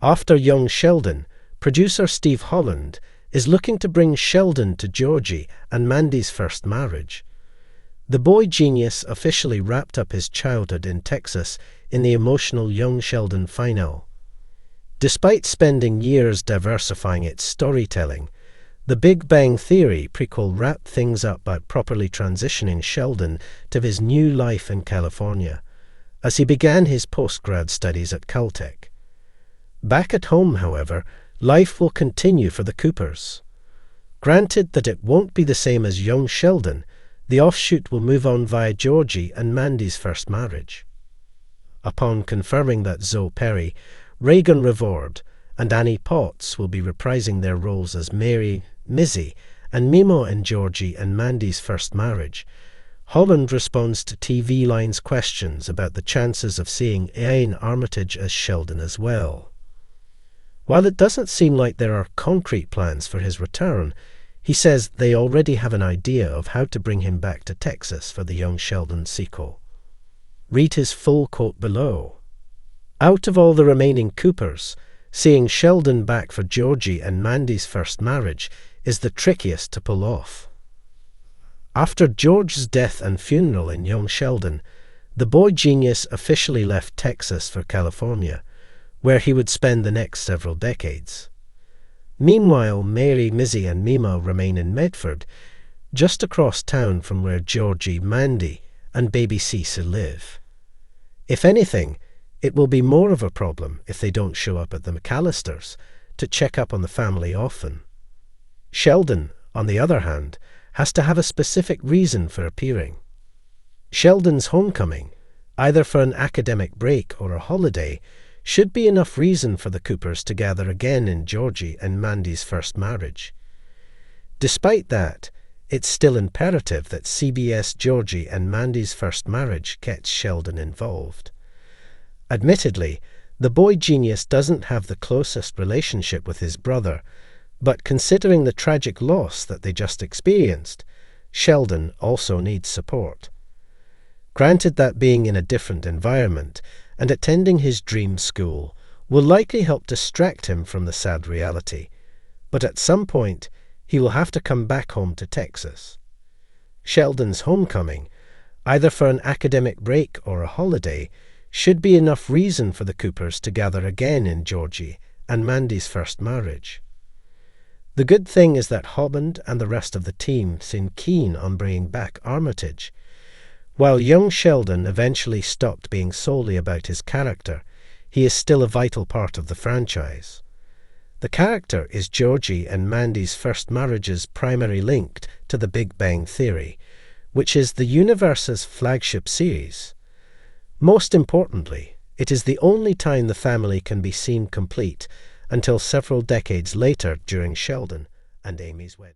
After young Sheldon, producer Steve Holland is looking to bring Sheldon to Georgie and Mandy's first marriage. The boy genius officially wrapped up his childhood in Texas in the emotional Young Sheldon finale. Despite spending years diversifying its storytelling, The Big Bang Theory prequel wrapped things up by properly transitioning Sheldon to his new life in California, as he began his postgrad studies at Caltech. Back at home, however, life will continue for the Coopers. Granted that it won't be the same as young Sheldon, the offshoot will move on via Georgie and Mandy's first marriage. Upon confirming that Zoe Perry, Reagan Revord, and Annie Potts will be reprising their roles as Mary, Mizzy, and Mimo in Georgie and Mandy's first marriage, Holland responds to TV Line's questions about the chances of seeing Ian Armitage as Sheldon as well. While it doesn't seem like there are concrete plans for his return, he says they already have an idea of how to bring him back to Texas for the Young Sheldon sequel. Read his full quote below. Out of all the remaining Coopers, seeing Sheldon back for Georgie and Mandy's first marriage is the trickiest to pull off. After George's death and funeral in Young Sheldon, the boy genius officially left Texas for California, where he would spend the next several decades. Meanwhile, Mary, Mizzy and Mimo remain in Medford, just across town from where Georgie, Mandy and baby Cece live. If anything, it will be more of a problem if they don't show up at the McAllisters to check up on the family often. Sheldon, on the other hand, has to have a specific reason for appearing. Sheldon's homecoming, either for an academic break or a holiday, should be enough reason for the Coopers to gather again in Georgie and Mandy's first marriage. Despite that, it's still imperative that CBS Georgie and Mandy's first marriage gets Sheldon involved. Admittedly, the boy genius doesn't have the closest relationship with his brother, but considering the tragic loss that they just experienced, Sheldon also needs support. Granted that being in a different environment and attending his dream school will likely help distract him from the sad reality, but at some point he will have to come back home to Texas. Sheldon's homecoming, either for an academic break or a holiday, should be enough reason for the Coopers to gather again in Georgie and Mandy's first marriage. The good thing is that Holland and the rest of the team seem keen on bringing back Armitage. While young Sheldon eventually stopped being solely about his character, he is still a vital part of the franchise. The character is Georgie and Mandy's first marriage's primary link to The Big Bang Theory, which is the universe's flagship series. Most importantly, it is the only time the family can be seen complete until several decades later during Sheldon and Amy's wedding.